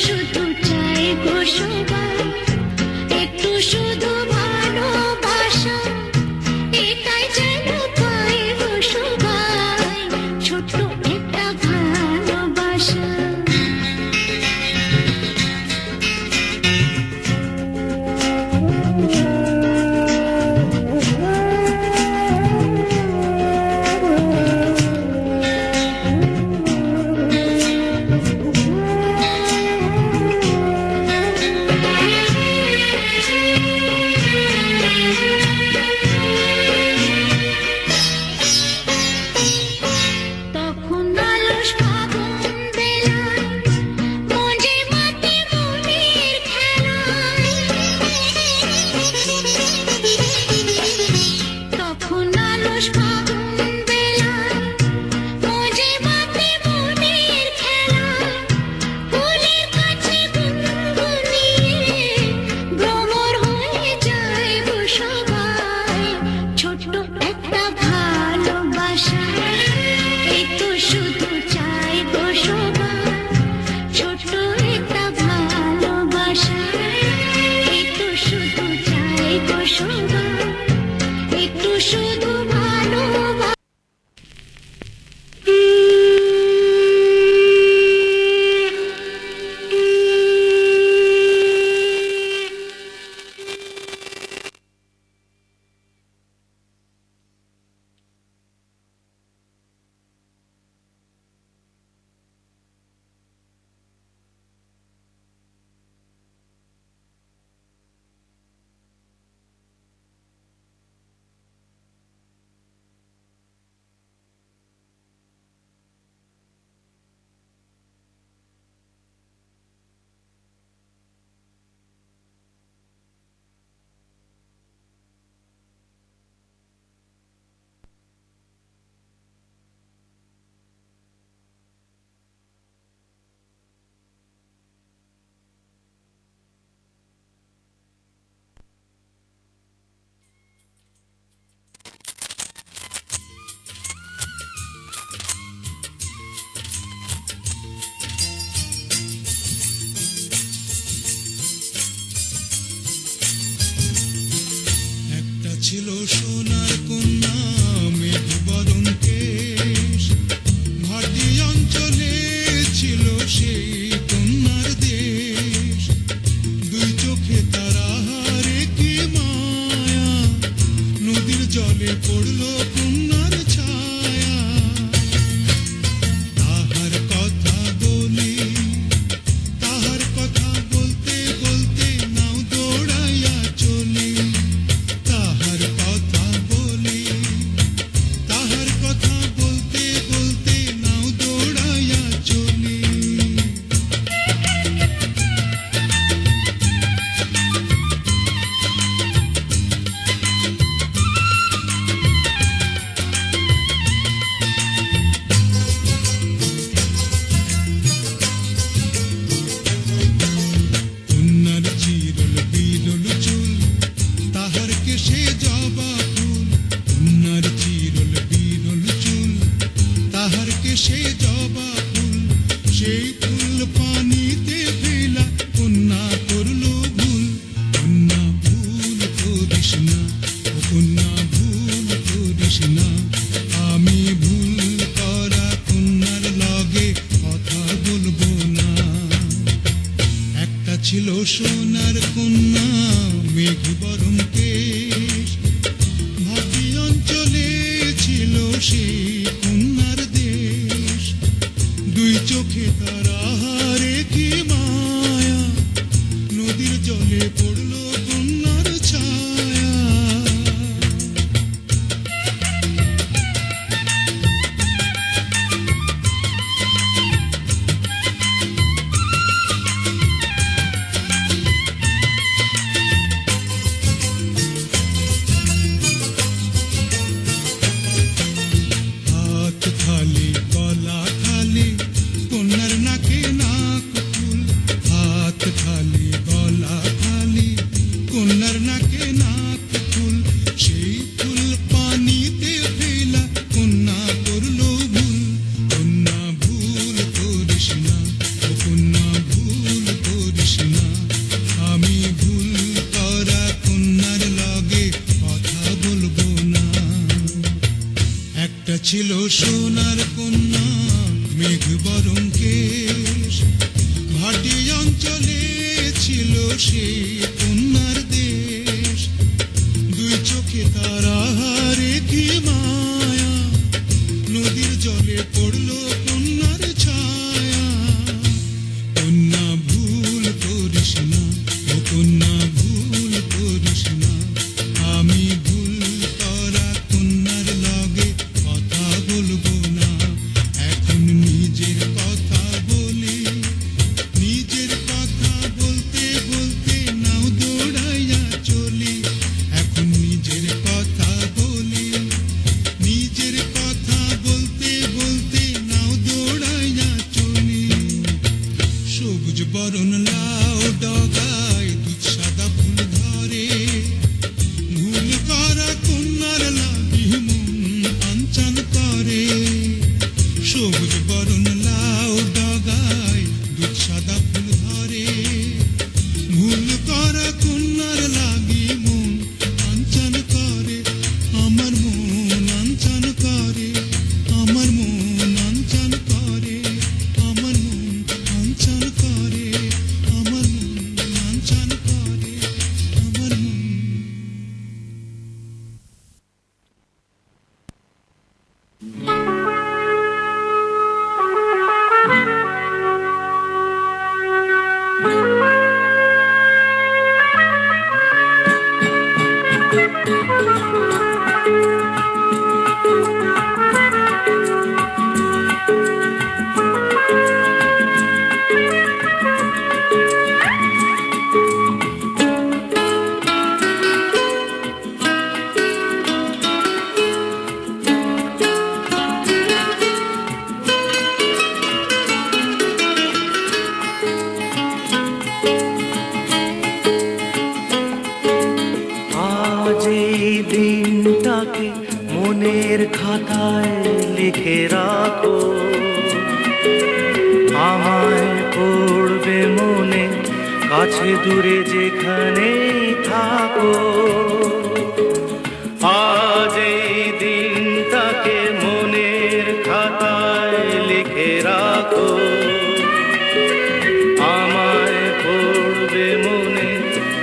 শুধু চাই গো সবাই, একটু শুধু ভালোবাসা, এটাই যেন পাই গো সবাই, ছোট্ট একটা ভালোবাসা। একটু শুধু ভালোবাসা। ছিল সোনার কন্যা মেঘ বরণ কেশ, ভাটি অঞ্চলে ছিল সেই কন্যার দেশ। দুই চোখে তারা হারে কি মায়া, নদীর জলে পড়ল কন্যার ছায়া। তাহার কথা বলি, তাহার কথা বলতে বলতে নাও দৌড়াইয়া চলি। তাহার কথা বলি, তাহার কথা বলতে বলতে নাও দৌড়াইয়া চলি। কন্যার চিরল বিরল চুল, তাহার কেশে জবা ফুল। কন্যার চিরল বিরল চুল, তাহার কেশে জবা ফুল। সেই ফুল পানিতে ফেলা কন্যা করল ভুল। কন্যা ভুল করিস না, ও কন্যা ভুল করিস না। আমি ভুল করা কন্যার লগে কথা বলবো না। একটা ছিল সোনার কন্যা মেঘ বরণ কেশ, ভাটি অঞ্চলে ছিল সেই কন্যার দেশ। দুই চোখে তারা হারে কি মায়া, নদীর জলে পড়ল কন্যার ছায়া। হাত খালি গলা খালি, কন্যার নাকে ছিল সোনার কন্যা মেঘ বরণ কেশ, ভাটি অঞ্চলে ছিল সেই কন্যার দেশ। দুই চোখে তারা রেখে মায়া, নদীর জলে পড়লো কন্যার ছায়া। কন্যা ভুল করিস না, ও কন্যা ভুল করিস না, আমি ভুল করা কন্যার লগে কথা বলবো না। এখন নিজের কথা বলি, নিজের কথা বলতে বলতে নাও দৌড়াইয়া চলি। এখন নিজের কথা বলি, নিজের কথা বলতে বলতে নাও দৌড়াইয়া চলি। সবুজ বরণ লাউ ডগায় দুধ সাদা ফুল ধরে, ভুল করা কন্যার লাগি মন আনচান করে। সবুজ বরণ লাউ ডগায় দুধ সাদা ফুল ধরে, ভুল করা কন্যার লাগি মন আনচান করে। আমার মন আনচান করে, আমার মন আনচান করে, আমার মন আনচান করে, আমার মন আনচান করে, আমার মন। আজ এই দিনটাকে মনের খাতায় লিখে রাখো, আমায় পড়বে মনে, কাছে দূরে যেখানেই থাকো। আজ এই দিনটাকে মনের খাতায় লিখে রাখো, আমায় পড়বে মনে,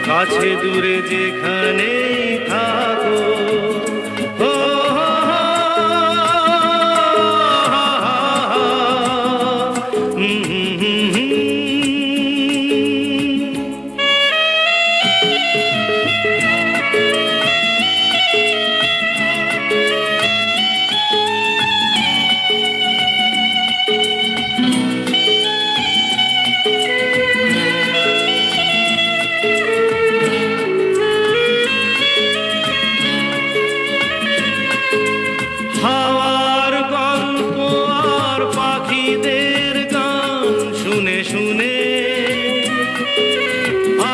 কাছে দূরে যেখানেই থাকো। ও হাওয়ার গল্প আর পাখিদের গান শুনে শুনে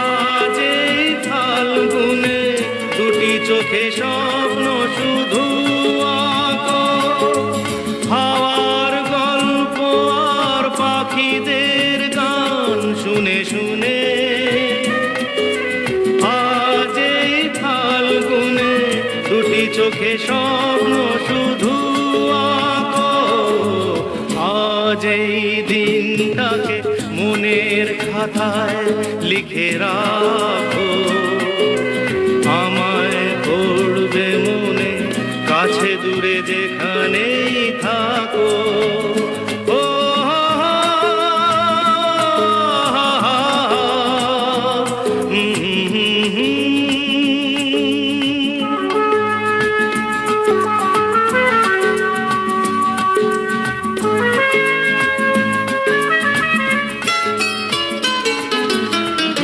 আজ এই ফাল্গুনে দুটি চোখে স্বপ্ন শুধু আঁকো। হাওয়ার গল্প আর পাখিদের গান শুনে শুনে আজ এই ফাল্গুনে দুটি চোখে স্বপ্ন শুধু আঁকো। আজ এই দিনটাকে মনের খাতায় লিখে রাখো, আমায় পড়বে মনে, কাছে দূরে যেখানেই থাকো। ও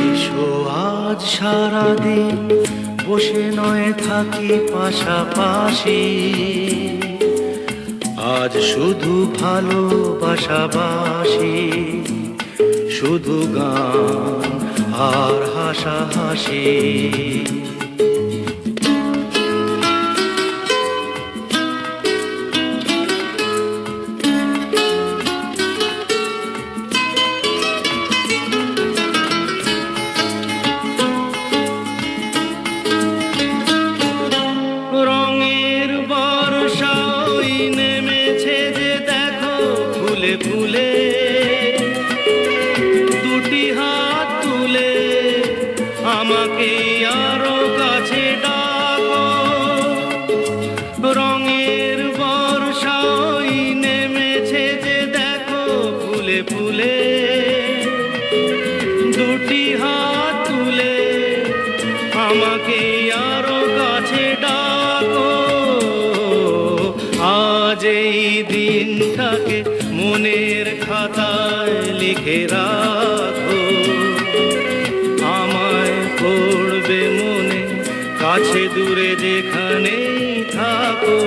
এসো আজ সারাদিন বসে নয় থাকি পাশাপাশি, আজ শুধু ভালোবাসাবাসি, শুধু গান আর হাসাহাসি। রঙের বর্ষা ওই নেমে ফুলে দুটি হাত তুলে আমাকে আরো কাছে ডাকো। আজ এই দিনটাকে মনের খাতায় লিখে রাখো, আমায় পড়বে মনে কাছে দূরে যেখানেই থাকো।